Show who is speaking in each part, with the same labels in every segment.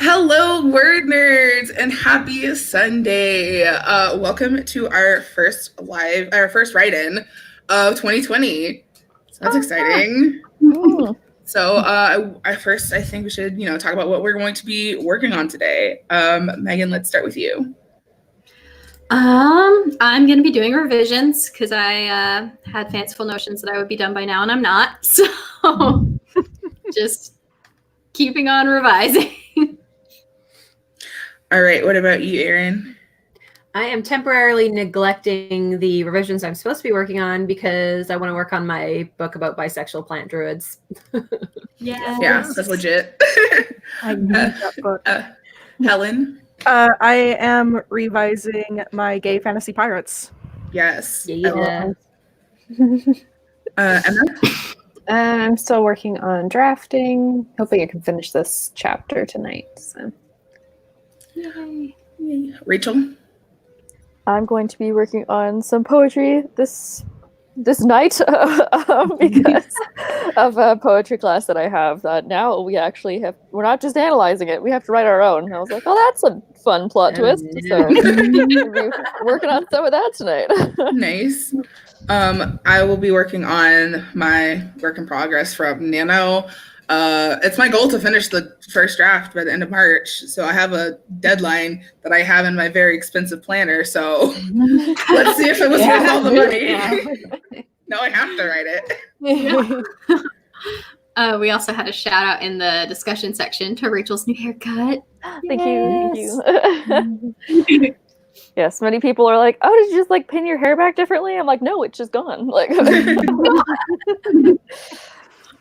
Speaker 1: Hello, word nerds, and happy Sunday. Welcome to our first write-in of 2020. So that's exciting.
Speaker 2: Mm.
Speaker 1: So, I think we should, talk about what we're going to be working on today. Megan, let's start with you.
Speaker 3: I'm going to be doing revisions because I had fanciful notions that I would be done by now, and I'm not. So just keeping on revising.
Speaker 1: All right, what about you, Erin?
Speaker 4: I am temporarily neglecting the revisions I'm supposed to be working on because I want to work on my book about bisexual plant druids.
Speaker 1: Yeah, that's legit.
Speaker 2: I need that book.
Speaker 1: Helen?
Speaker 2: I am revising my gay fantasy pirates.
Speaker 1: Yes.
Speaker 4: Yeah.
Speaker 1: Emma?
Speaker 5: I'm still working on drafting, hoping I can finish this chapter tonight. So.
Speaker 3: Yay.
Speaker 1: Rachel?
Speaker 6: I'm going to be working on some poetry this night because of a poetry class that I have. Now we're not just analyzing it; we have to write our own. And I was like, "Oh, that's a fun plot twist." So we're working on some of that tonight.
Speaker 1: Nice. I will be working on my work in progress from Nano. It's my goal to finish the first draft by the end of March. So I have a deadline that I have in my very expensive planner. So let's see if it was worth all the money. No, I have to write it.
Speaker 3: We also had a shout out in the discussion section to Rachel's new haircut.
Speaker 6: Thank you. Yes, many people are like, "Oh, did you just pin your hair back differently?" I'm like, "No, it's just gone."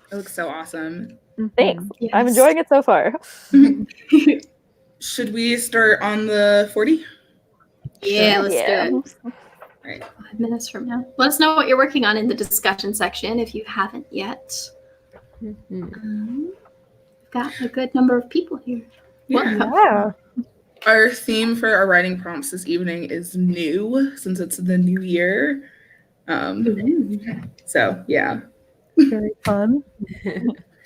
Speaker 1: It looks so awesome.
Speaker 6: Thanks.
Speaker 3: Yes.
Speaker 6: I'm enjoying it so far.
Speaker 1: Should we start on the 40?
Speaker 3: Yeah, let's do it.
Speaker 1: All right.
Speaker 3: 5 minutes from now. Let us know what you're working on in the discussion section if you haven't yet. We've got a good number of people here. Welcome.
Speaker 2: Yeah.
Speaker 1: Our theme for our writing prompts this evening is new, since it's the new year. So, yeah.
Speaker 2: Very fun.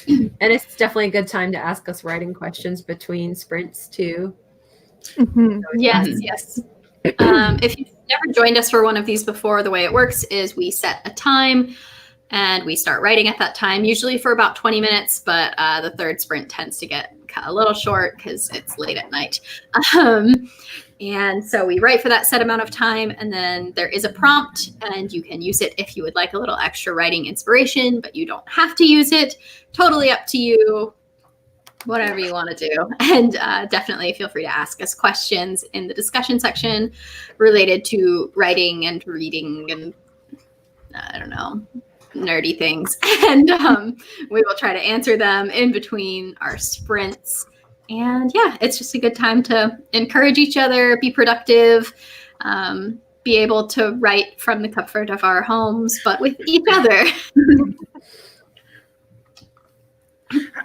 Speaker 4: And it's definitely a good time to ask us writing questions between sprints too.
Speaker 3: Yes. If you've never joined us for one of these before, the way it works is we set a time and we start writing at that time, usually for about 20 minutes, but the third sprint tends to get cut a little short because it's late at night. And so we write for that set amount of time, and then there is a prompt, and you can use it if you would like a little extra writing inspiration, but you don't have to use it. Totally up to you, whatever you want to do. And definitely feel free to ask us questions in the discussion section related to writing and reading and, I don't know, nerdy things. And we will try to answer them in between our sprints. And yeah, it's just a good time to encourage each other, be productive, be able to write from the comfort of our homes, but with each other.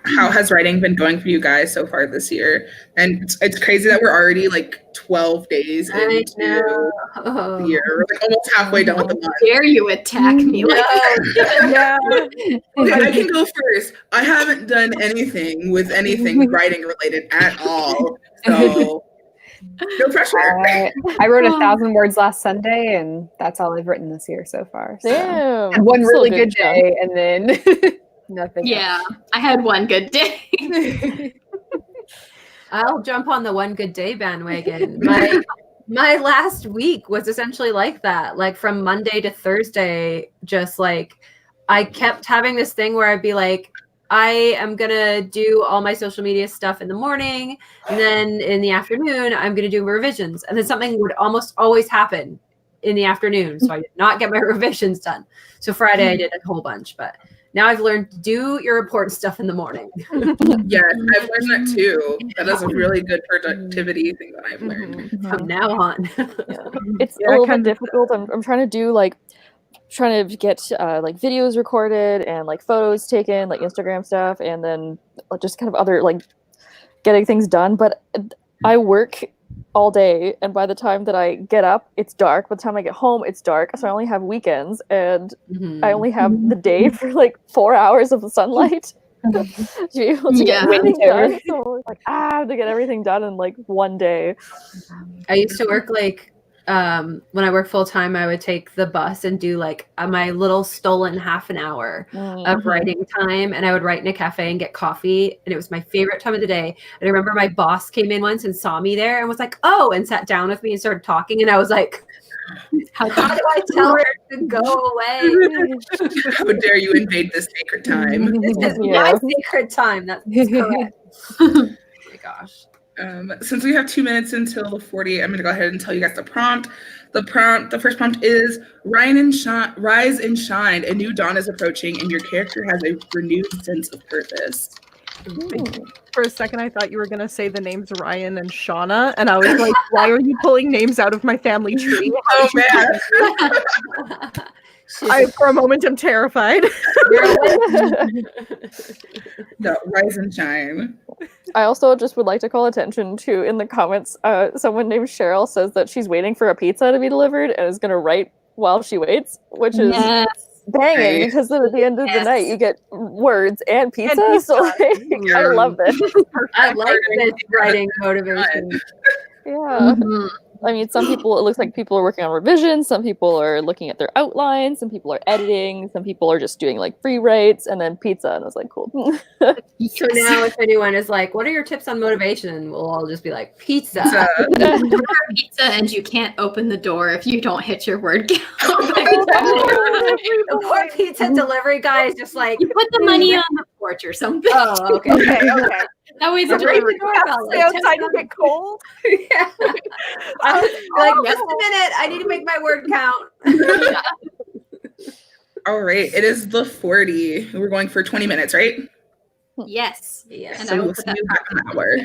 Speaker 1: How has writing been going for you guys so far this year? And it's crazy that we're already 12 days into the year. We're almost halfway done with the month.
Speaker 3: Dare you attack me like that?
Speaker 2: Yeah.
Speaker 1: Okay, I can go first. I haven't done anything with anything writing related at all. So no pressure.
Speaker 5: I wrote 1,000 words last Sunday, and that's all I've written this year so far. So.
Speaker 6: Damn.
Speaker 5: And one
Speaker 6: Still
Speaker 5: really
Speaker 6: good
Speaker 5: good day, and then nothing.
Speaker 3: Yeah, I had one good day.
Speaker 4: I'll jump on the one good day bandwagon. My last week was essentially like that. Like from Monday to Thursday, just I kept having this thing where I'd be like, I am gonna do all my social media stuff in the morning, and then in the afternoon I'm gonna do revisions, and then something would almost always happen in the afternoon, so I did not get my revisions done. So Friday I did a whole bunch, but now I've learned to do your important stuff in the morning.
Speaker 1: Yes, I've learned that too. That is a really good productivity thing that I've learned.
Speaker 4: From now on.
Speaker 6: It's a little bit difficult. I'm trying to do trying to get videos recorded and photos taken, Instagram stuff, and then just kind of other getting things done. But I work all day, and by the time that I get up, it's dark. By the time I get home, it's dark. So I only have weekends, and I only have the day for 4 hours of sunlight. to be able to get everything done. So like, I have to get everything done in like one day.
Speaker 4: I used to work like when I worked full time, I would take the bus and do like my little stolen half an hour of writing time, and I would write in a cafe and get coffee, and it was my favorite time of the day. And I remember my boss came in once and saw me there and was like, "Oh," and sat down with me and started talking, and I was like, how do I tell her to go away?
Speaker 1: How dare you invade this sacred time?
Speaker 4: This is my sacred time. That's correct. Oh my gosh.
Speaker 1: Since we have 2 minutes until 40, I'm going to go ahead and tell you guys the prompt. The first prompt is rise and shine. A new dawn is approaching, and your character has a renewed sense of purpose.
Speaker 2: For a second, I thought you were going to say the names Ryan and Shauna, and I was like, why are you pulling names out of my family tree?
Speaker 1: Oh, man.
Speaker 2: I, for a moment, am terrified.
Speaker 1: No, rise and shine.
Speaker 6: I also just would like to call attention to, in the comments, someone named Cheryl says that she's waiting for a pizza to be delivered and is going to write while she waits, which is banging, because then at the end of the night you get words and pizza. So like, I love this.
Speaker 4: I like this writing motivation.
Speaker 6: Yeah. I mean, some people, it looks like people are working on revisions, some people are looking at their outlines, some people are editing, some people are just doing like free writes, and then pizza. And I was like, cool.
Speaker 4: So now if anyone is like, what are your tips on motivation? We'll all just be like, pizza.
Speaker 3: Pizza, and you can't open the door if you don't hit your word count.
Speaker 4: The poor pizza delivery guy is just like,
Speaker 3: you put the money on the porch or something.
Speaker 4: Oh, okay. Okay.
Speaker 3: That way the delivery doorbell.
Speaker 2: Stay outside and get cold.
Speaker 4: Yeah. Like, just a minute. I need to make my word count.
Speaker 1: All right. It is the 40. We're going for 20 minutes, right?
Speaker 3: Yes.
Speaker 4: Yes.
Speaker 3: And
Speaker 1: So
Speaker 3: I will
Speaker 1: we'll
Speaker 3: put
Speaker 1: see
Speaker 3: that
Speaker 1: you back in an hour.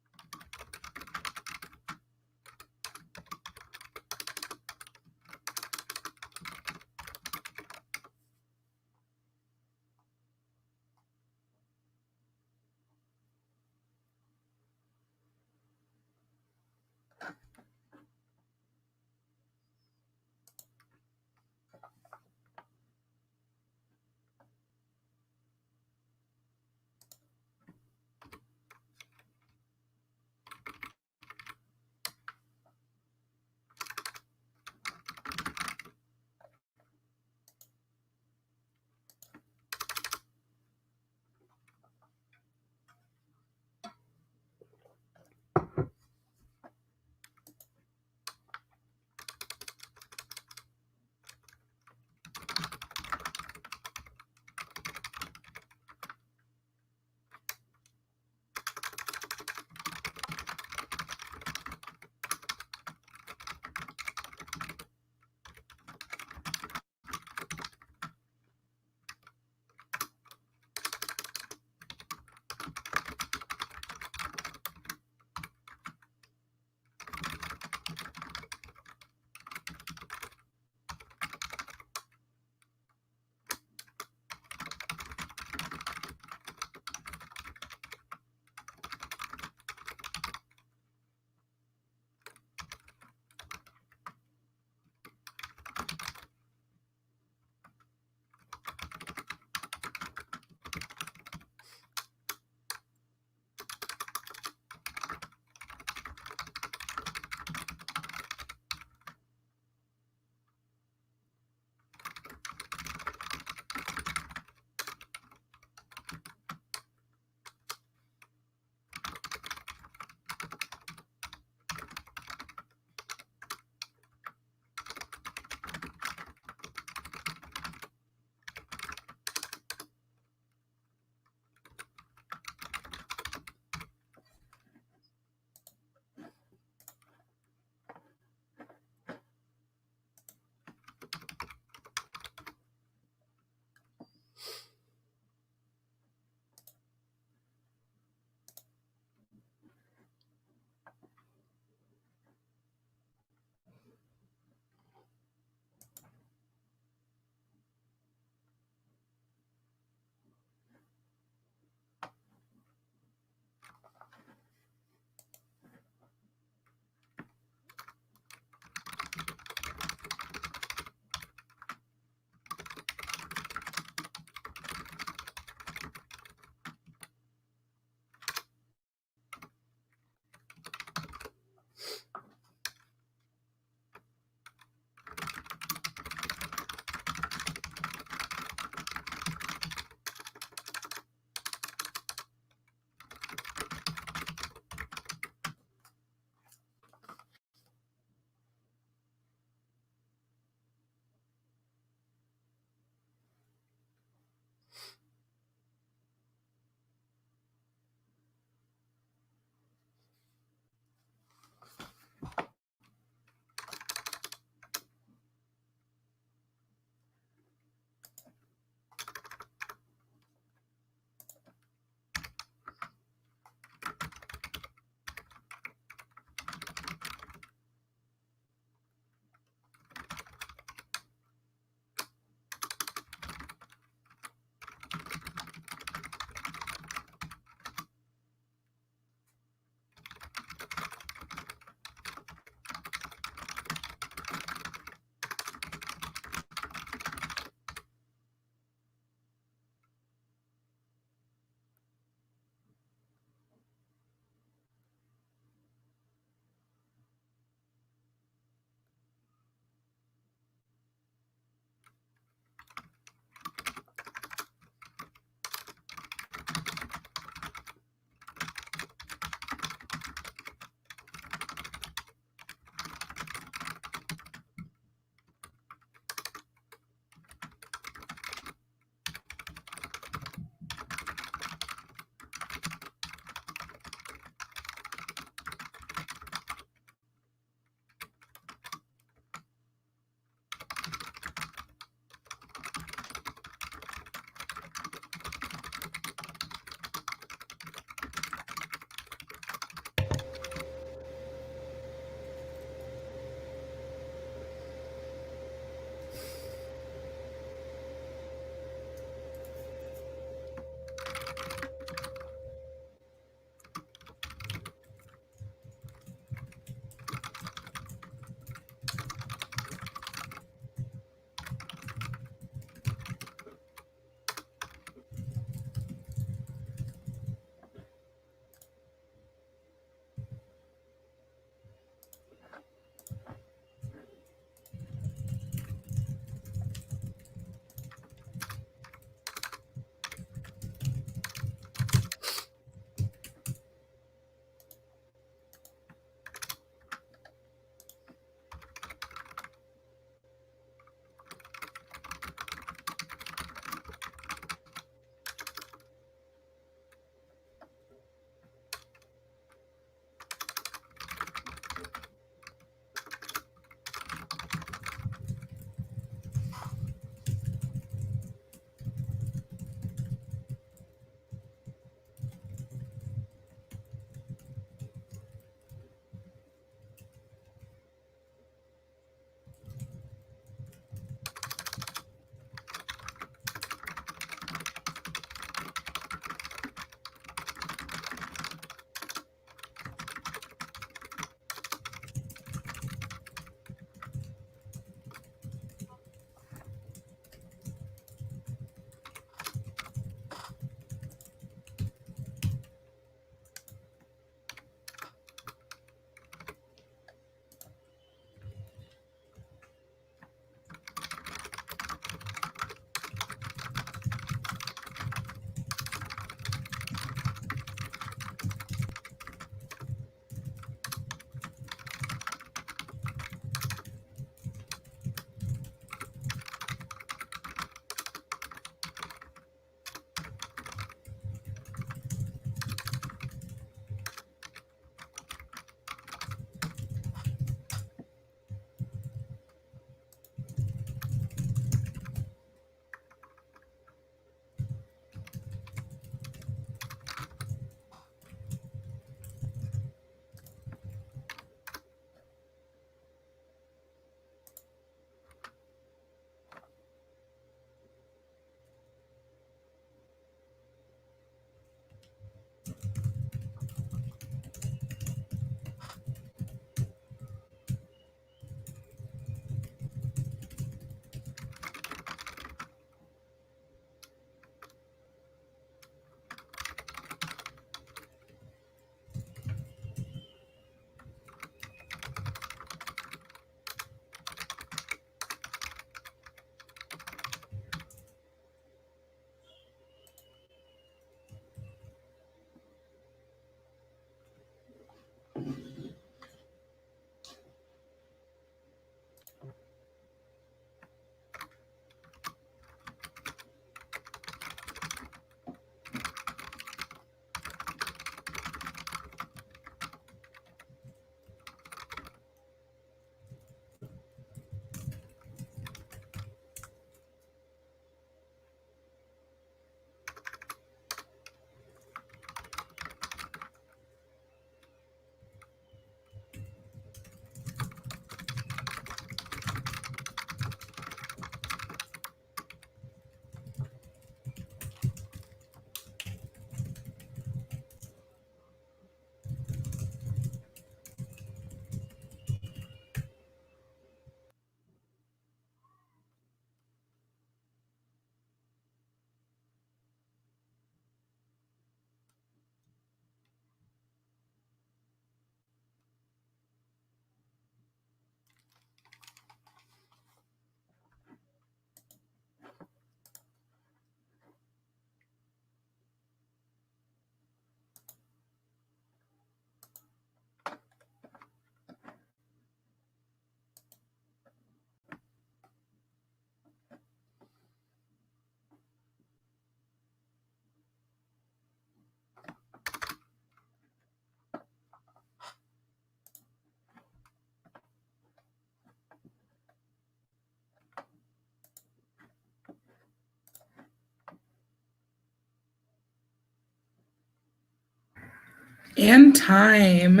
Speaker 1: And time.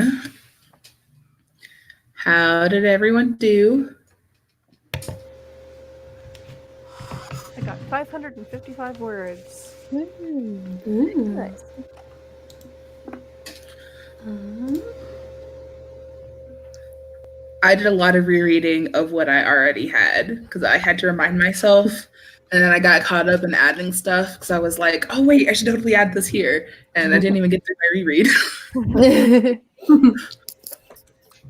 Speaker 1: How did everyone do?
Speaker 2: I got 555 words.
Speaker 6: Nice.
Speaker 1: I did a lot of rereading of what I already had because I had to remind myself. And then I got caught up in adding stuff because I was like, oh, wait, I should totally add this here. And I didn't even get through my reread.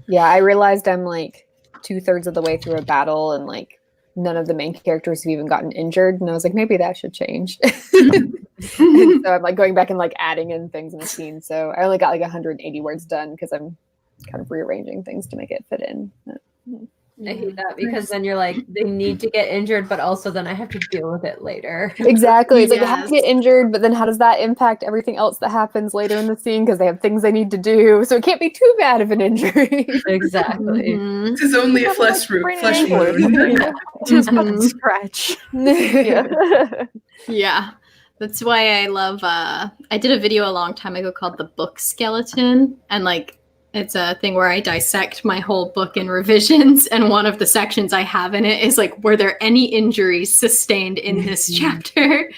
Speaker 5: Yeah, I realized I'm like 2/3 of the way through a battle and like none of the main characters have even gotten injured. And I was like, maybe that should change. And so I'm like going back and like adding in things in the scene. So I only got like 180 words done because I'm kind of rearranging things to make it fit in.
Speaker 4: I hate that because then you're like, they need to get injured, but also then I have to deal with it later.
Speaker 5: Exactly. It's like they have to
Speaker 3: Yes.
Speaker 5: get injured, but then how does that impact everything else that happens later in the scene? Because they have things they need to do. So it can't be too bad of an injury.
Speaker 4: Exactly.
Speaker 3: Mhm.
Speaker 1: This is only a flesh wound.
Speaker 2: Just
Speaker 3: Mhm.
Speaker 2: fucking scratch.
Speaker 6: Yeah.
Speaker 3: Yeah. That's why I love I did a video a long time ago called The Book Skeleton, and like it's a thing where I dissect my whole book in revisions, and one of the sections I have in it is like, were there any injuries sustained in this chapter?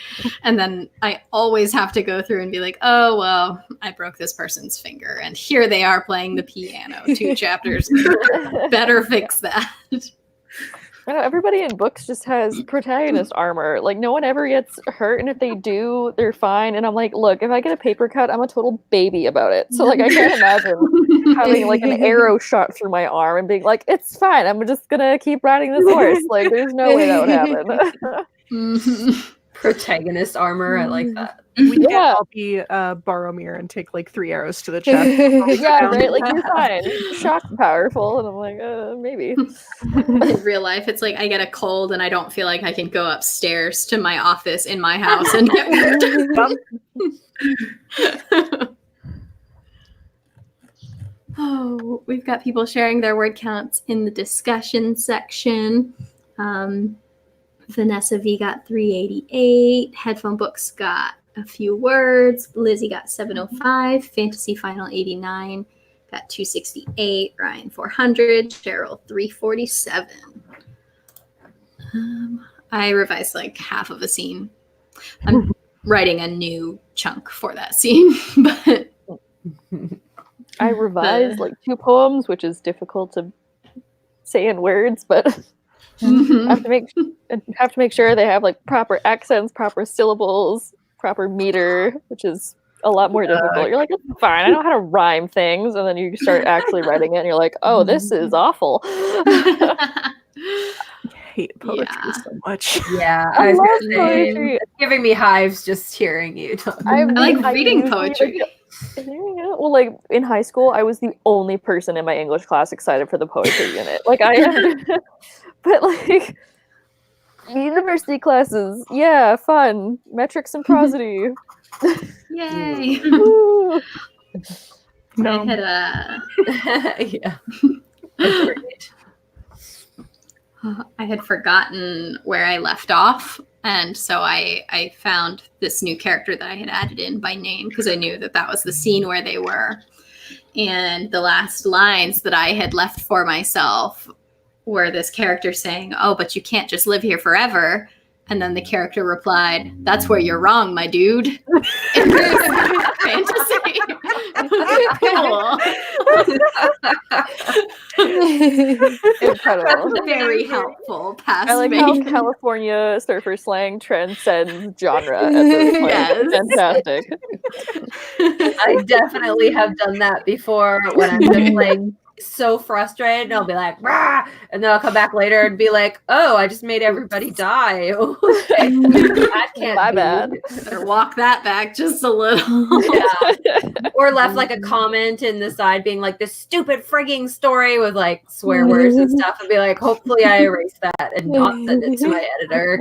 Speaker 3: And then I always have to go through and be like, oh well, I broke this person's finger and here they are playing the piano 2 chapters. Better fix that.
Speaker 6: I know, everybody in books just has protagonist armor. Like, no one ever gets hurt, and if they do, they're fine. And I'm like, look, if I get a paper cut, I'm a total baby about it. So, like, I can't imagine having, like, an arrow shot through my arm and being like, it's fine, I'm just gonna keep riding this horse. Like, there's no way that would happen.
Speaker 3: Mhm.
Speaker 4: Protagonist armor, I like that.
Speaker 2: We can't
Speaker 6: Yeah.
Speaker 2: all be Boromir and take like 3 arrows to the chest.
Speaker 6: Yeah, right? Like, you're fine. Shock's powerful. And I'm like, maybe.
Speaker 3: In real life, it's like I get a cold and I don't feel like I can go upstairs to my office in my house and get worked. Oh, we've got people sharing their word counts in the discussion section. Vanessa V got 388. Headphone Books got a few words. Lizzie got 705. Fantasy Final 89 got 268. Ryan 400. Cheryl 347. I revised like half of a scene. I'm writing a new chunk for that scene, but
Speaker 6: I revised like 2 poems, which is difficult to say in words, but I have to make sure they have like proper accents, proper syllables, proper meter, which is a lot more difficult. You're like, it's fine, I know how to rhyme things, and then you start actually writing it and you're like, oh, this is awful.
Speaker 2: I hate poetry so much.
Speaker 4: Yeah,
Speaker 6: I
Speaker 4: was
Speaker 6: love
Speaker 4: gonna say,
Speaker 6: poetry.
Speaker 4: it's giving me hives just hearing you talk.
Speaker 3: I like
Speaker 6: I
Speaker 3: reading
Speaker 6: usually,
Speaker 3: poetry.
Speaker 6: Well, like in high school, I was the only person in my English class excited for the poetry unit. Like I am, but like university classes, yeah, fun, metrics and prosody.
Speaker 3: Yay!
Speaker 6: Woo.
Speaker 2: No.
Speaker 3: I had
Speaker 4: Yeah.
Speaker 3: I had forgotten where I left off, and so I found this new character that I had added in by name because I knew that that was the scene where they were. And the last lines that I had left for myself were this character saying, "Oh, but you can't just live here forever." And then the character replied, "That's where you're wrong, my dude." It was fantasy. Cool.
Speaker 6: Incredible.
Speaker 3: Very helpful. Past
Speaker 6: I like
Speaker 3: me.
Speaker 6: how California surfer slang transcends genre at this point.
Speaker 3: Yes.
Speaker 6: Fantastic.
Speaker 4: I definitely have done that before when I'm just like so frustrated and I'll be like, rah! And then I'll come back later and be like, oh, I just made everybody die. That can't
Speaker 6: My
Speaker 4: be.
Speaker 6: bad.
Speaker 3: Better walk that back just a little.
Speaker 4: Yeah. Or left like a comment in the side being like this stupid frigging story with like swear words and stuff and be like, hopefully I erase that and not send it to my editor.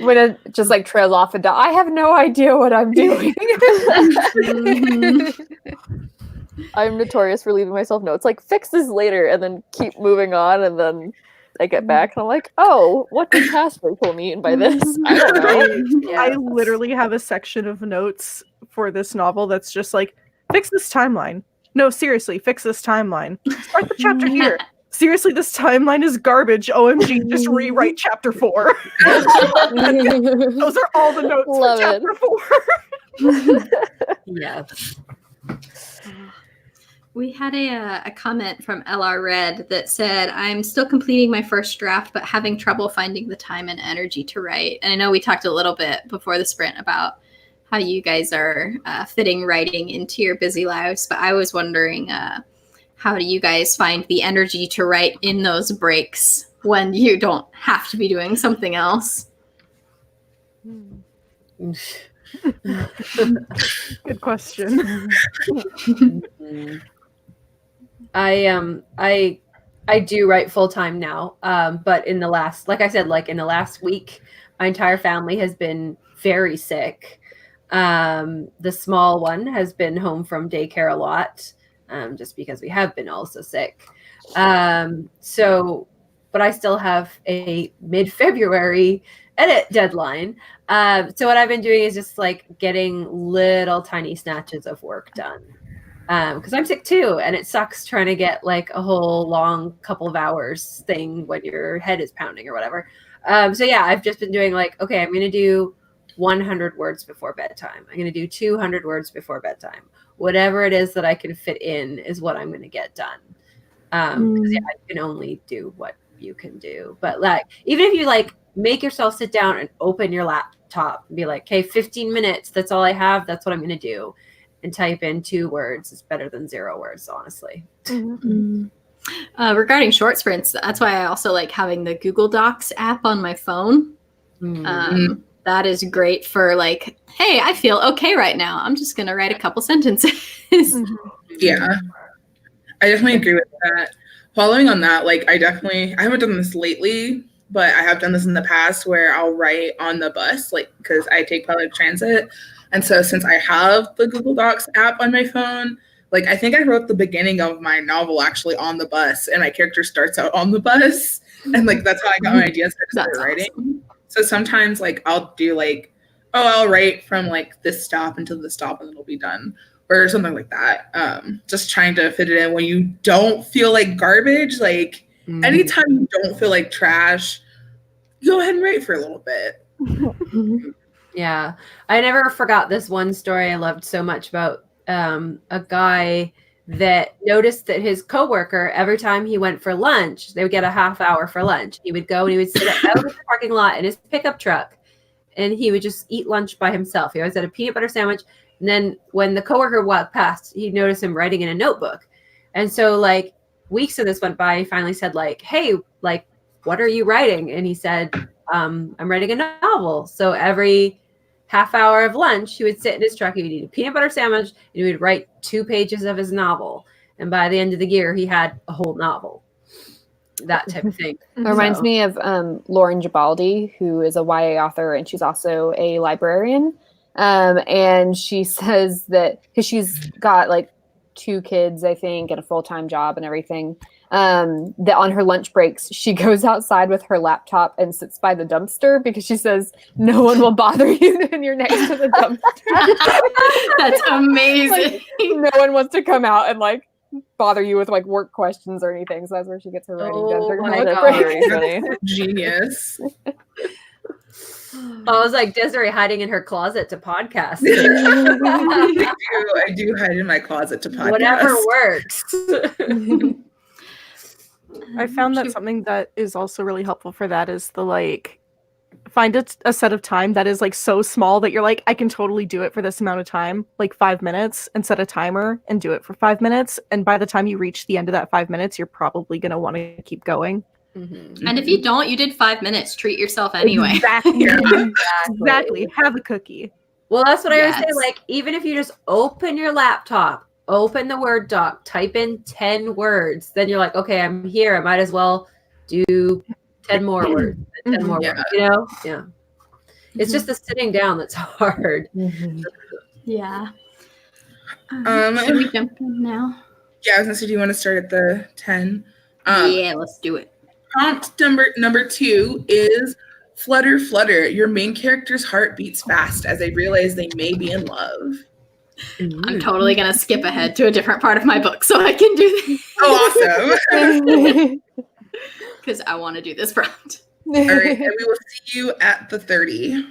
Speaker 5: when it just like trails off into, I have no idea what I'm doing.
Speaker 6: I'm notorious for leaving myself notes like fix this later and then keep moving on, and then I get back and I'm like, oh, what did past Rachel mean by this? I don't know.
Speaker 2: I literally have a section of notes for this novel that's just like, fix this timeline. No, seriously, fix this timeline. Start the chapter here. Seriously, this timeline is garbage. OMG, just rewrite chapter 4. Those are all the notes
Speaker 6: Love
Speaker 2: for chapter 4.
Speaker 4: Yeah.
Speaker 3: We had a comment from LR Red that said, I'm still completing my first draft, but having trouble finding the time and energy to write. And I know we talked a little bit before the sprint about how you guys are fitting writing into your busy lives, but I was wondering, how do you guys find the energy to write in those breaks when you don't have to be doing something else?
Speaker 2: Good question.
Speaker 4: I do write full time now, but in the last, like I said, like in the last week, my entire family has been very sick. The small one has been home from daycare a lot, just because we have been all so sick. But I still have a mid-February edit deadline. So what I've been doing is just like getting little tiny snatches of work done. Because I'm sick too, and it sucks trying to get like a whole long couple of hours thing when your head is pounding or whatever. So yeah, I've just been doing like, okay, I'm going to do 100 words before bedtime. I'm going to do 200 words before bedtime. Whatever it is that I can fit in is what I'm going to get done. Because yeah, you can only do what you can do. But like, even if you like make yourself sit down and open your laptop and be like, okay, 15 minutes, that's all I have. That's what I'm going to do. And type in 2 words is better than 0 words, honestly.
Speaker 3: Regarding short sprints, that's why I also like having the Google Docs app on my phone. That is great for like, hey, I feel okay right now. I'm just going to write a couple sentences.
Speaker 1: Yeah, I definitely agree with that. Following on that, like I haven't done this lately, but I have done this in the past where I'll write on the bus, like because I take public transit. And so since I have the Google Docs app on my phone, like I think I wrote the beginning of my novel actually on the bus, and my character starts out on the bus. And like that's how I got my ideas for start writing. Awesome. So sometimes like I'll do like, I'll write from like this stop until the stop and it'll be done. Or something like that. Just trying to fit it in when you don't feel like garbage. Like anytime you don't feel like trash, go ahead and write for a little bit.
Speaker 4: Yeah. I never forgot this one story I loved so much about a guy that noticed that his coworker, every time he went for lunch, they would get a half hour for lunch. He would go and he would sit out in the parking lot in his pickup truck and he would just eat lunch by himself. He always had a peanut butter sandwich. And then when the coworker walked past, he noticed him writing in a notebook. And so like weeks of this went by, he finally said like, hey, like, what are you writing? And he said, I'm writing a novel. So every half hour of lunch, he would sit in his truck, he would eat a peanut butter sandwich, and he would write 2 pages of his novel. And by the end of the year, he had a whole novel. That type of thing.
Speaker 5: It reminds me of Lauren Gibaldi, who is a YA author, and she's also a librarian. And she says that because she's got like 2 kids, I think, and a full-time job and everything, that on her lunch breaks, she goes outside with her laptop and sits by the dumpster because she says no one will bother you when you're next to the dumpster.
Speaker 3: That's amazing.
Speaker 5: Like, no one wants to come out and like bother you with like work questions or anything. So that's where she gets her writing done.
Speaker 4: Oh
Speaker 5: My
Speaker 4: God.
Speaker 5: break.
Speaker 6: Funny.
Speaker 1: Genius.
Speaker 4: I was like Desiree hiding in her closet to podcast.
Speaker 1: I do hide in my closet to podcast.
Speaker 4: Whatever works.
Speaker 2: I found that something that is also really helpful for that is the like find a set of time that is like so small that you're like, I can totally do it for this amount of time, like 5 minutes, and set a timer and do it for 5 minutes. And by the time you reach the end of that 5 minutes, you're probably going to want to keep going.
Speaker 3: And if you don't, you did 5 minutes. Treat yourself anyway.
Speaker 2: Exactly. Exactly. Have a cookie.
Speaker 4: Well, that's what I always say. Like, even if you just open your laptop, open the Word doc, type in 10 words, then you're like, okay, I'm here. I might as well do 10 more words. 10 more words, you know? Yeah. It's just the sitting down that's hard.
Speaker 3: Yeah. Should we jump in now?
Speaker 1: Yeah, I was gonna say, do you want to start at the 10?
Speaker 3: Yeah, let's do it.
Speaker 1: Prompt number 2 is flutter, flutter. Your main character's heart beats fast as they realize they may be in love.
Speaker 3: I'm totally going to skip ahead to a different part of my book so I can do this.
Speaker 1: Oh, awesome.
Speaker 3: Because I want to do this prompt.
Speaker 1: All right, and we will see you at the 30.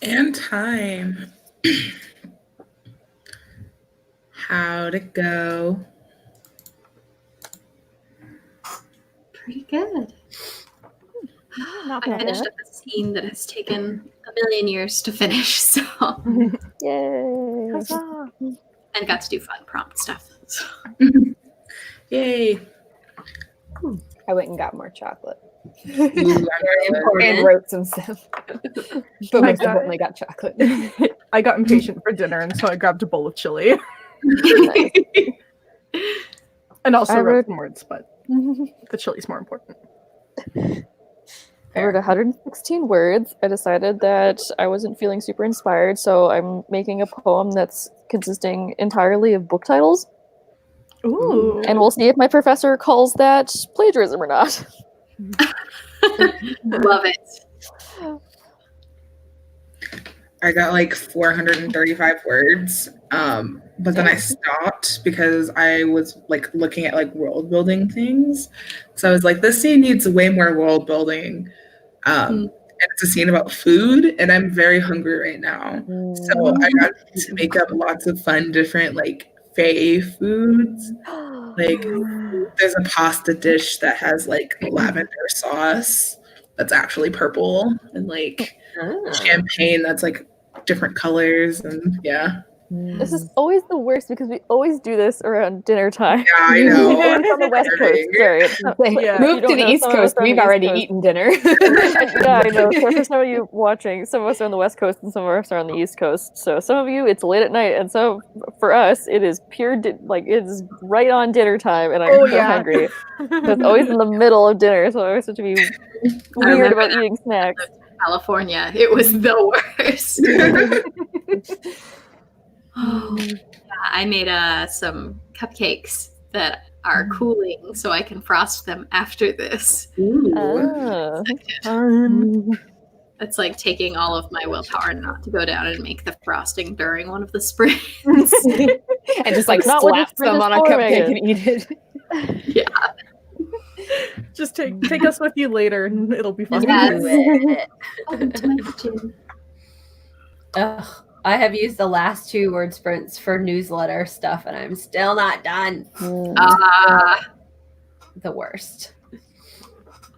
Speaker 1: And time. How'd it go?
Speaker 3: Pretty good.
Speaker 6: Not
Speaker 3: I
Speaker 6: bad.
Speaker 3: finished up a scene that has taken a million years to finish, so
Speaker 6: Yay.
Speaker 2: Huzzah.
Speaker 3: and got to do fun prompt stuff. So.
Speaker 1: Yay.
Speaker 5: I went and got more chocolate.
Speaker 1: Ooh, I'm
Speaker 4: Very
Speaker 1: good.
Speaker 4: important.
Speaker 5: And wrote some stuff. But most importantly, got chocolate.
Speaker 2: I got impatient for dinner, and so I grabbed a bowl of chili. And also
Speaker 6: I
Speaker 2: wrote
Speaker 6: wrote-
Speaker 2: some words, but the chili's more important.
Speaker 6: I wrote 116 words. I decided that I wasn't feeling super inspired, so I'm making a poem that's consisting entirely of book titles.
Speaker 2: Ooh.
Speaker 6: And we'll see if my professor calls that plagiarism or not.
Speaker 3: Love it.
Speaker 1: I got like 435 words, but then I stopped because I was like looking at like world building things. So I was like, this scene needs way more world building. And it's a scene about food, and I'm very hungry right now. So I got to make up lots of fun, different like Fae foods. Like there's a pasta dish that has like lavender sauce that's actually purple, and like champagne that's like different colors, and yeah.
Speaker 6: This is always the worst because we always do this around dinner time.
Speaker 1: Yeah, I know.
Speaker 6: It's on the West Coast, sorry.
Speaker 2: Yeah.
Speaker 5: Move to the East Coast. We've already eaten dinner.
Speaker 6: Yeah, I know. So for some of you watching, some of us are on the West Coast and some of us are on the East Coast. So some of you, it's late at night, and so for us, it is pure, it's right on dinner time, and I'm so hungry. So it's always in the middle of dinner, so I always have to be weird about eating snacks.
Speaker 3: California, it was the worst. I made some cupcakes that are cooling so I can frost them after this.
Speaker 6: Ah.
Speaker 3: It's like taking all of my willpower not to go down and make the frosting during one of the sprints.
Speaker 5: And just like
Speaker 6: Not what
Speaker 5: slap
Speaker 6: this
Speaker 5: some on a
Speaker 6: for,
Speaker 5: cupcake
Speaker 6: Megan.
Speaker 5: and eat it.
Speaker 3: Yeah.
Speaker 2: Just take us with you later, and it'll be fun.
Speaker 3: Yes. Welcome to my kitchen.
Speaker 4: Ugh, I have used the last 2 word sprints for newsletter stuff, and I'm still not done. The worst.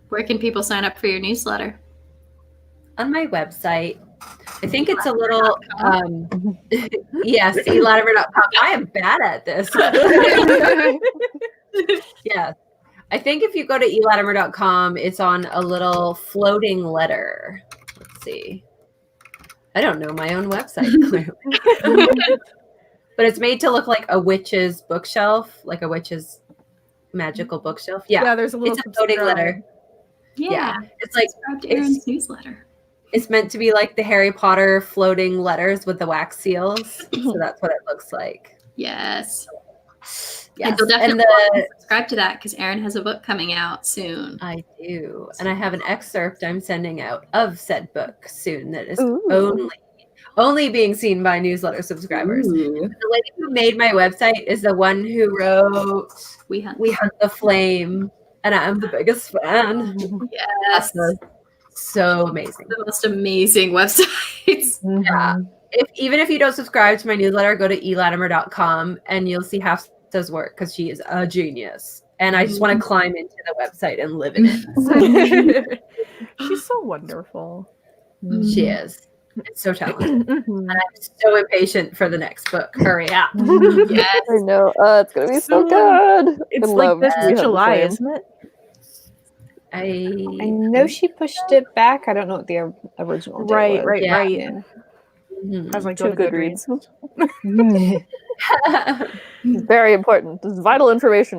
Speaker 3: Where can people sign up for your newsletter?
Speaker 4: On my website, I think it's a little, yes, elatimer.com. I am bad at this. Yeah. I think if you go to elatimer.com, it's on a little floating letter. Let's see. I don't know my own website, clearly. But it's made to look like a witch's bookshelf, like a witch's magical bookshelf. Yeah,
Speaker 2: there's a little
Speaker 4: it's a floating letter. Yeah. It's like
Speaker 3: subscribe to Erin's newsletter.
Speaker 4: It's meant to be like the Harry Potter floating letters with the wax seals. So that's what it looks like.
Speaker 3: Yes.
Speaker 4: Yes.
Speaker 3: And you'll definitely want to subscribe to that because Erin has a book coming out soon.
Speaker 4: I do. And I have an excerpt I'm sending out of said book soon that is only being seen by newsletter subscribers. The lady who made my website is the one who wrote We Hunt the Flame, and I'm the biggest fan.
Speaker 3: Yes.
Speaker 4: So amazing.
Speaker 3: The most amazing websites.
Speaker 4: Yeah. Even if you don't subscribe to my newsletter, go to elatimer.com and you'll see Hafsa's work because she is a genius. And I just want to climb into the website and live in it.
Speaker 2: She's so wonderful.
Speaker 4: She is. It's so talented. And I'm so impatient for the next book. Hurry up.
Speaker 3: Yes.
Speaker 6: I know. It's going to be so good.
Speaker 2: It's
Speaker 6: I
Speaker 2: like
Speaker 6: love
Speaker 2: this
Speaker 6: We Hunt the
Speaker 2: July,
Speaker 6: Flame.
Speaker 2: isn't it?
Speaker 5: I know she pushed it back. I don't know what the original date was.
Speaker 2: Right.
Speaker 5: Yeah.
Speaker 4: Mhm.
Speaker 2: I was like,
Speaker 6: Two
Speaker 2: go to Goodreads.
Speaker 6: Very important. This is vital information.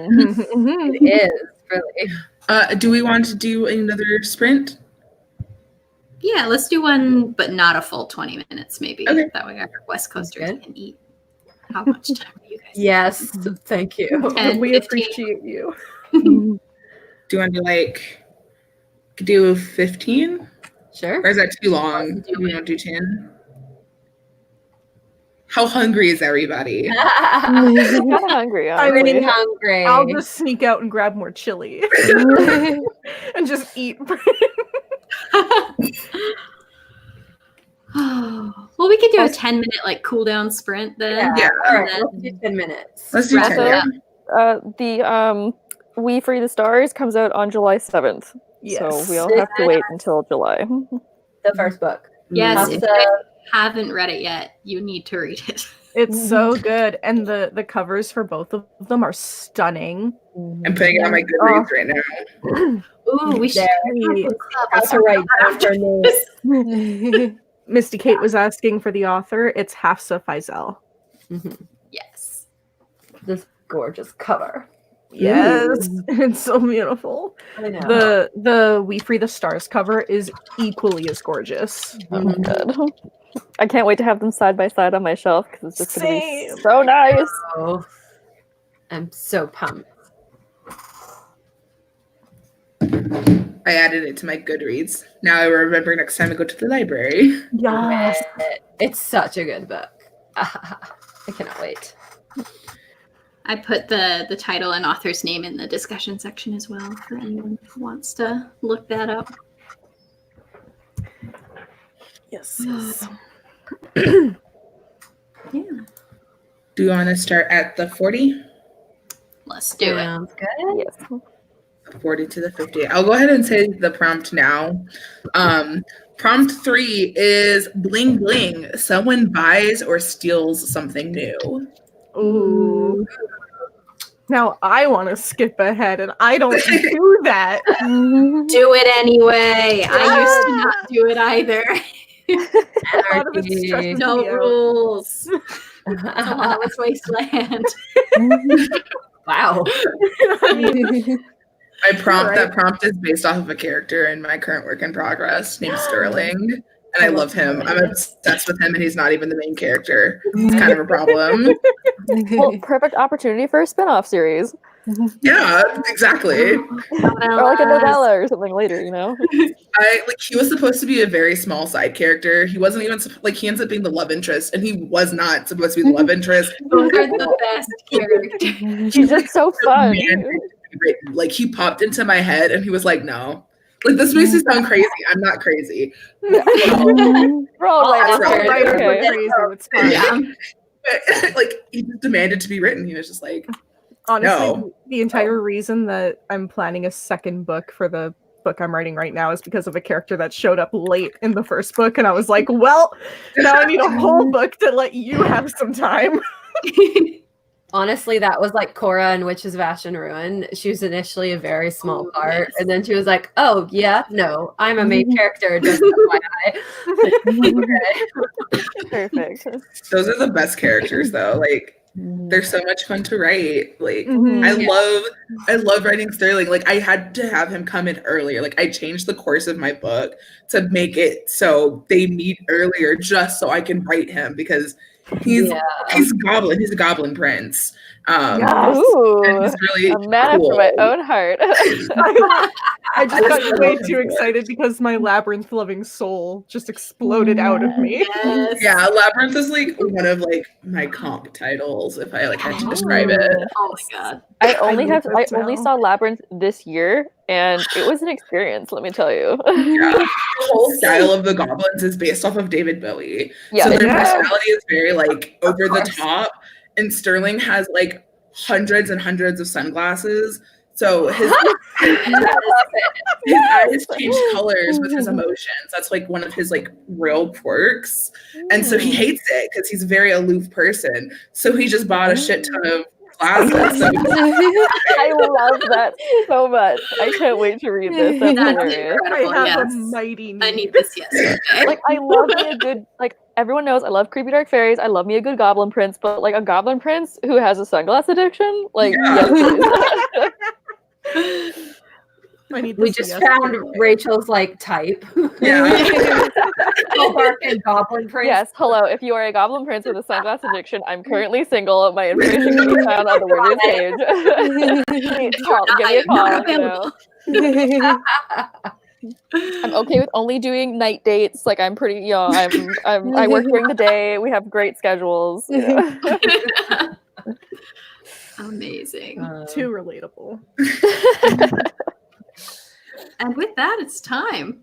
Speaker 4: It is, really.
Speaker 1: Do we want to do another sprint?
Speaker 3: Yeah, let's do one, but not a full 20 minutes, maybe.
Speaker 1: Okay.
Speaker 3: That way our West Coasters
Speaker 4: Good.
Speaker 3: can eat. How much time do you guys
Speaker 4: Yes. Thank you.
Speaker 3: And
Speaker 2: We
Speaker 3: 15.
Speaker 2: appreciate you.
Speaker 1: Do you want to do 15?
Speaker 4: Sure.
Speaker 1: Or is that too long? Do we want to do 10? How hungry is everybody?
Speaker 6: I'm kind of hungry.
Speaker 2: I'm
Speaker 6: honestly.
Speaker 4: Pretty hungry.
Speaker 2: I'll just sneak out and grab more chili and just eat.
Speaker 3: Well, we could do a 10-minute like cool down sprint then.
Speaker 1: Yeah.
Speaker 4: All right,
Speaker 3: And
Speaker 4: let's do 10 minutes.
Speaker 1: Let's do
Speaker 3: Wrap
Speaker 1: 10.
Speaker 3: it up.
Speaker 6: The We Free the Stars comes out on July 7th. So we'll have to wait until July.
Speaker 4: The first book.
Speaker 3: Yes, if you haven't read it yet, you need to read it.
Speaker 2: It's so good, and the covers for both of them are stunning.
Speaker 1: I'm putting it on my Goodreads right now.
Speaker 3: Ooh, we should
Speaker 4: That's right. After this.
Speaker 2: Misty Kate was asking for the author. It's Hafsa Faisal.
Speaker 3: Yes.
Speaker 4: This gorgeous cover.
Speaker 2: Yes, it's so beautiful.
Speaker 4: I know.
Speaker 2: The We Free the Stars cover is equally as gorgeous.
Speaker 6: Good. I can't wait to have them side by side on my shelf because it's just going to be so nice.
Speaker 4: Oh, I'm so pumped.
Speaker 1: I added it to my Goodreads. Now I remember next time I go to the library.
Speaker 2: Yes.
Speaker 4: It's such a good book. I cannot wait.
Speaker 3: I put the title and author's name in the discussion section as well for anyone who wants to look that up.
Speaker 2: Yes.
Speaker 3: Yeah.
Speaker 1: Do you want to start at the 40?
Speaker 3: Let's do it.
Speaker 4: Sounds good.
Speaker 6: Yes.
Speaker 1: 40 to the 50. I'll go ahead and say the prompt now. Prompt 3 is bling bling. Someone buys or steals something new.
Speaker 2: Ooh. Now I want to skip ahead, and I don't do that.
Speaker 3: Do it anyway. I used to not do it either.
Speaker 2: A lot of it stresses
Speaker 3: No
Speaker 2: me out.
Speaker 3: rules. It's a lawless wasteland.
Speaker 4: Wow.
Speaker 1: That prompt is based off of a character in my current work in progress named Sterling. And I love him. I'm obsessed with him, and he's not even the main character. It's kind of a problem.
Speaker 6: Well, perfect opportunity for a spin-off series.
Speaker 1: Yeah, exactly.
Speaker 6: Or like a novella or something later, you know?
Speaker 1: He was supposed to be a very small side character. He wasn't even he ends up being the love interest, and he was not supposed to be the love interest.
Speaker 3: Those are the best characters.
Speaker 6: He's just so fun.
Speaker 1: Like, he popped into my head, and he was like, "No, like, this makes me sound crazy. I'm not crazy."
Speaker 6: We're all writers.
Speaker 2: Crazy. It's fine.
Speaker 1: Yeah. But, like, he just demanded to be written. He was just like,
Speaker 2: Honestly,
Speaker 1: no.
Speaker 2: The entire reason that I'm planning a second book for the book I'm writing right now is because of a character that showed up late in the first book, and I was like, well, now I need a whole book to let you have some time.
Speaker 4: Honestly, that was like Cora in Witches of Ash and Ruin. She was initially a very small part, and then she was like, "Oh yeah, no, I'm a main character." Just FYI.
Speaker 6: Perfect.
Speaker 1: Those are the best characters, though. Like, they're so much fun to write. Like, I love writing Sterling. Like, I had to have him come in earlier. Like, I changed the course of my book to make it so they meet earlier, just so I can write him, because he's goblin. He's a goblin prince.
Speaker 6: Ooh,
Speaker 1: he's really
Speaker 6: a man
Speaker 1: cool.
Speaker 6: after my own heart.
Speaker 2: I just got way too excited because my labyrinth loving soul just exploded out of me.
Speaker 3: Yes.
Speaker 1: Yeah, Labyrinth is like one of like my comp titles, if I like had to describe it.
Speaker 3: Oh my god.
Speaker 6: I only
Speaker 2: now.
Speaker 6: saw Labyrinth this year, and it was an experience, let me tell you.
Speaker 1: Yeah, the whole style of the goblins is based off of David Bowie.
Speaker 6: Yeah.
Speaker 1: So their personality is very like over the top, and Sterling has like hundreds and hundreds of sunglasses. So his eyes change colors with his emotions. That's like one of his like real quirks. And so he hates it because he's a very aloof person. So he just bought a shit ton of glasses. So
Speaker 6: I love that so much. I can't wait to read this. That's
Speaker 3: That's
Speaker 6: hilarious.
Speaker 3: incredible.
Speaker 2: I have
Speaker 3: Yes.
Speaker 2: a mighty need.
Speaker 3: I need this yesterday.
Speaker 6: Like, I love me a good, like, everyone knows I love creepy dark fairies. I love me a good goblin prince, but like a goblin prince who has a sunglass addiction, like, yes, please.
Speaker 2: I need
Speaker 4: We
Speaker 2: this
Speaker 4: just
Speaker 2: yesterday.
Speaker 4: found Rachel's like type.
Speaker 1: yeah.
Speaker 4: Hallmark and Goblin Prince.
Speaker 6: Yes, hello. If you are a goblin prince with a sunglass addiction, I'm currently single. My information can be found on the Wizard's page. Give me a call, I'm okay with only doing night dates. Like, I'm pretty, you know, I work during the day. We have great schedules. Yeah.
Speaker 3: Amazing.
Speaker 2: Too relatable.
Speaker 3: And with that, it's time.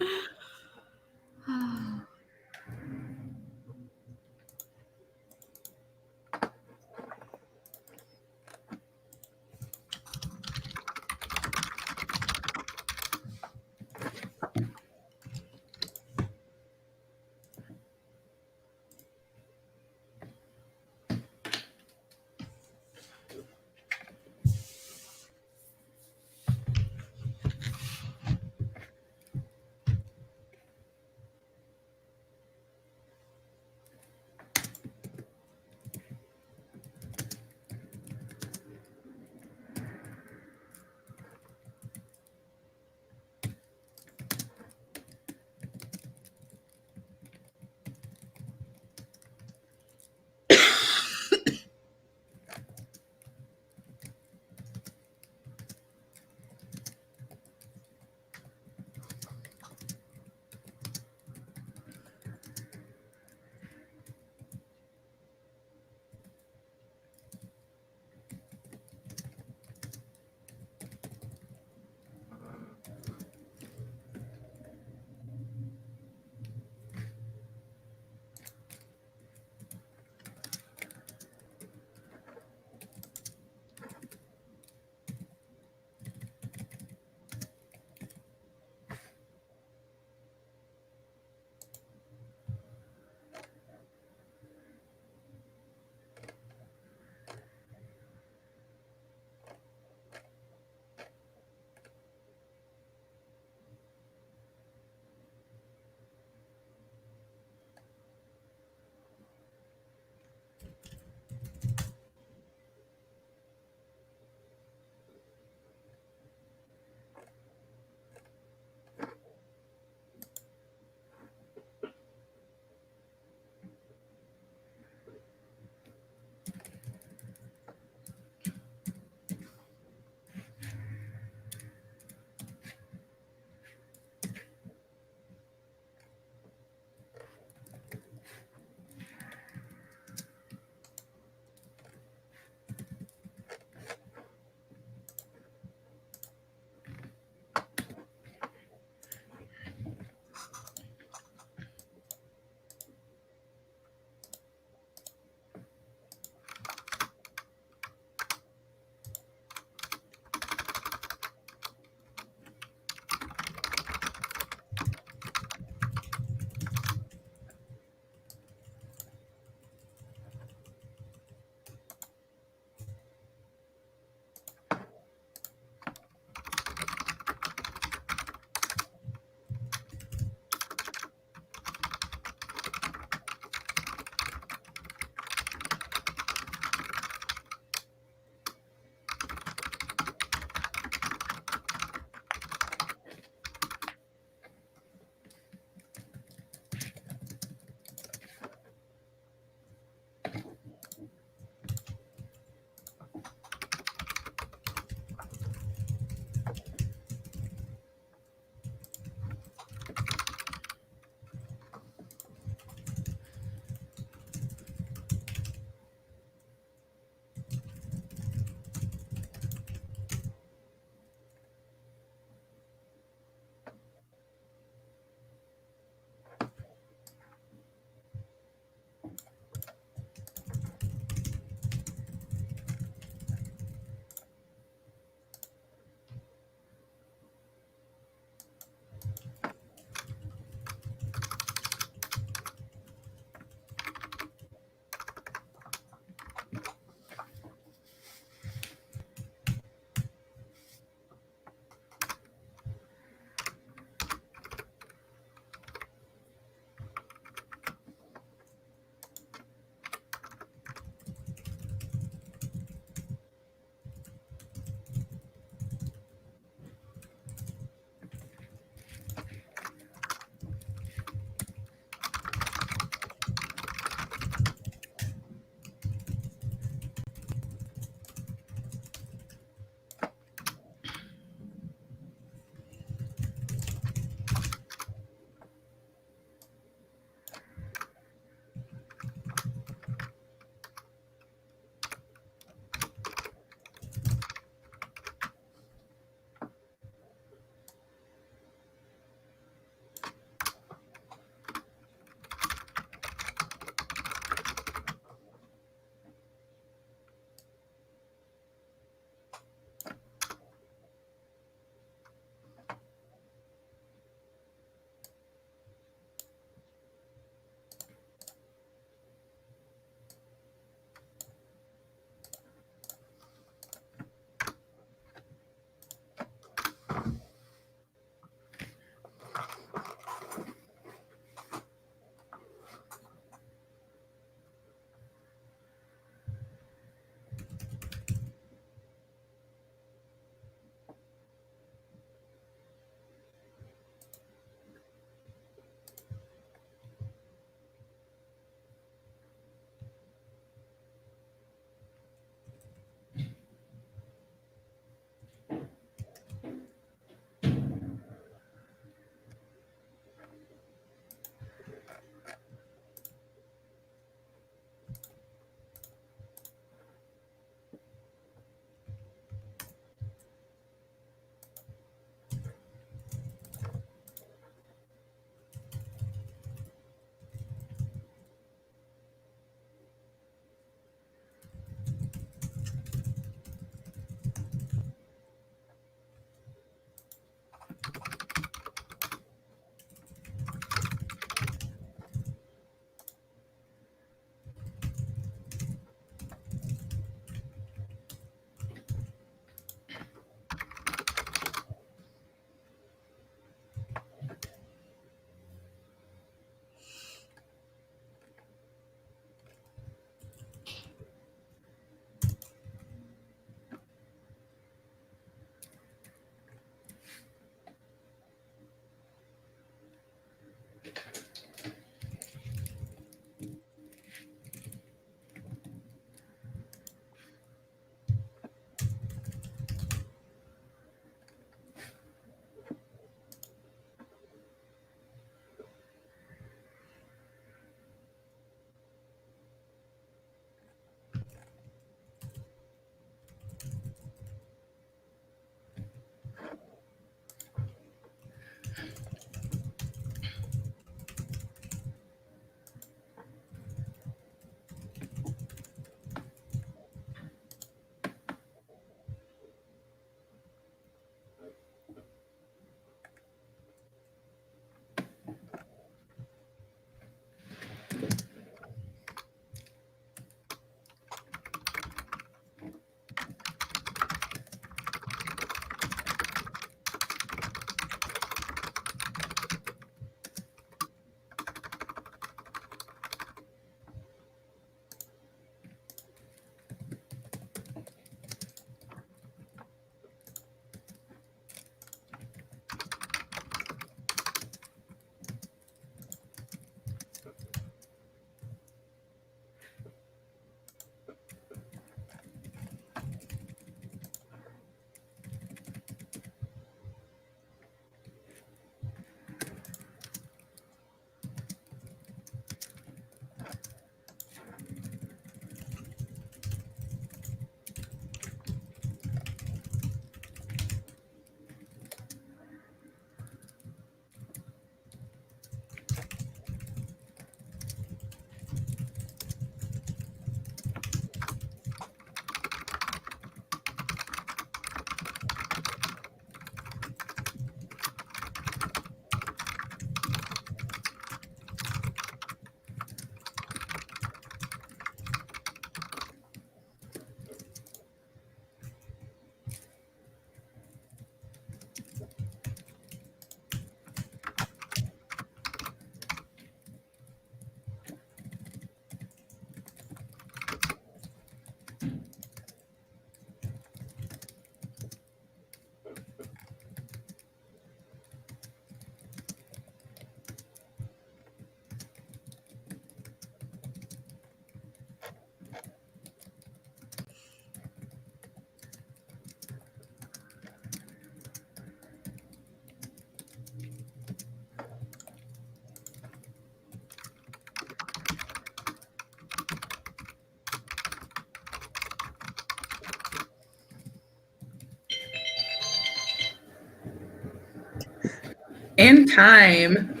Speaker 1: And time.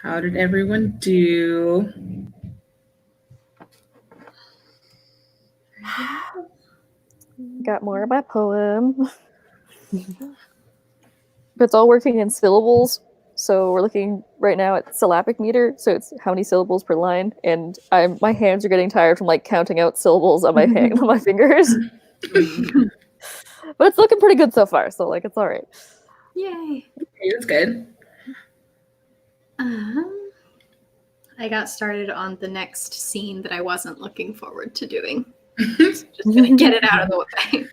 Speaker 1: How did everyone do?
Speaker 6: Got more of my poem. But it's all working in syllables. So we're looking right now at syllabic meter. So it's how many syllables per line. And my hands are getting tired from like counting out syllables on my on my fingers. But it's looking pretty good so far. So like it's all right.
Speaker 3: Yay.
Speaker 1: Okay, that's good.
Speaker 3: I got started on the next scene that I wasn't looking forward to doing. Just gonna get it out of the way.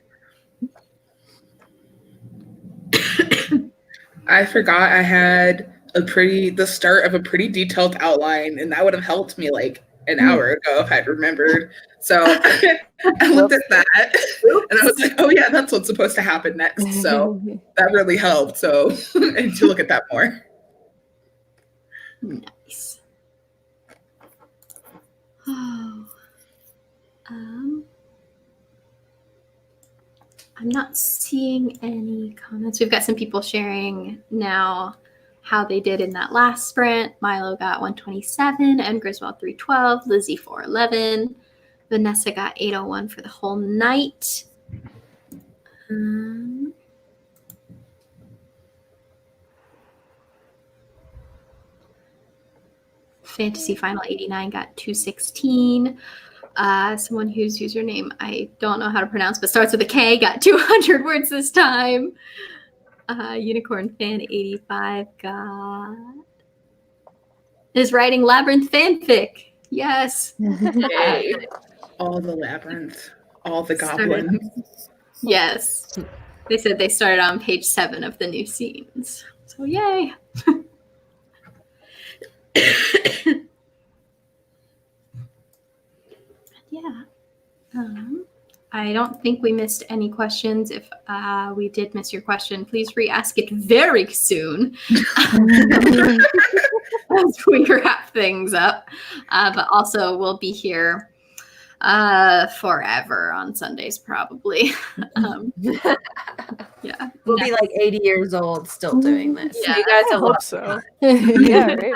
Speaker 1: I forgot I had the start of a pretty detailed outline, and that would have helped me like an hour ago if I'd remembered. So I looked at that and I was like, oh yeah, that's what's supposed to happen next. So that really helped. So I need to look at that more.
Speaker 3: Nice. Oh. I'm not seeing any comments. We've got some people sharing now how they did in that last sprint. Milo got 127 and Griswold 312, Lizzie 411, Vanessa got 801 for the whole night. Fantasy Final 89 got 216. Someone whose username I don't know how to pronounce, but starts with a K, got 200 words this time. Unicorn Fan 85 is writing Labyrinth fanfic. Yes.
Speaker 1: Yay. All the labyrinth, all the goblins.
Speaker 3: Yes. They said they started on page 7 of the new scenes. So yay. Yeah. I don't think we missed any questions. If we did miss your question, please re-ask it very soon as we wrap things up. But also, we'll be here forever on Sundays, probably. Yeah.
Speaker 4: We'll be like 80 years old still doing this.
Speaker 3: Yeah,
Speaker 4: You guys
Speaker 2: I
Speaker 4: have
Speaker 2: hope
Speaker 4: lots
Speaker 2: so.
Speaker 6: Yeah, right.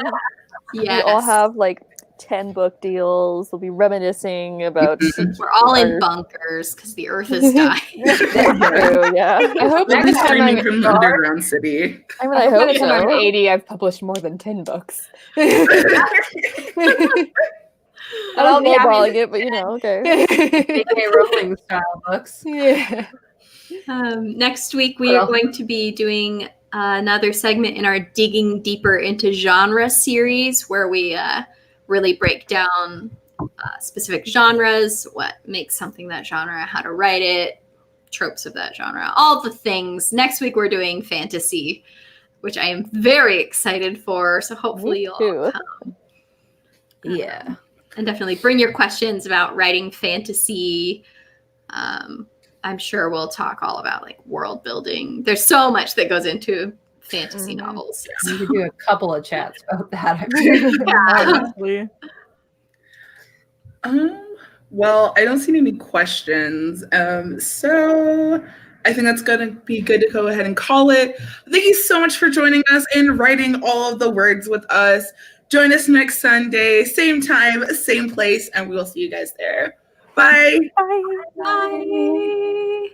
Speaker 3: Yes.
Speaker 6: We all have like 10 book deals. We'll be reminiscing about.
Speaker 3: We're all in bunkers because the earth is dying.
Speaker 6: True, yeah.
Speaker 5: I hope
Speaker 1: We'll be
Speaker 5: next time
Speaker 1: streaming
Speaker 5: I'm
Speaker 1: from the underground city.
Speaker 6: I mean, I hope
Speaker 5: by the time I'm
Speaker 6: so.
Speaker 5: 80, I've published more than 10 books.
Speaker 6: I don't know
Speaker 4: Yeah, I mean,
Speaker 6: balling it, but you know, okay.
Speaker 4: J.K. Rowling style books.
Speaker 6: Yeah.
Speaker 3: Next week, we are going to be doing another segment in our Digging Deeper into Genre series where we really break down specific genres, what makes something that genre, how to write it, tropes of that genre, all the things. Next week, we're doing fantasy, which I am very excited for. So hopefully you'll all come.
Speaker 4: Yeah.
Speaker 3: And definitely bring your questions about writing fantasy. I'm sure we'll talk all about like world building. There's so much that goes into fantasy novels.
Speaker 4: We could do a couple of chats about that.
Speaker 2: Honestly.
Speaker 1: Well, I don't see any questions. So I think that's going to be good to go ahead and call it. Thank you so much for joining us and writing all of the words with us. Join us next Sunday, same time, same place, and we will see you guys there. Bye.
Speaker 2: Bye.
Speaker 3: Bye.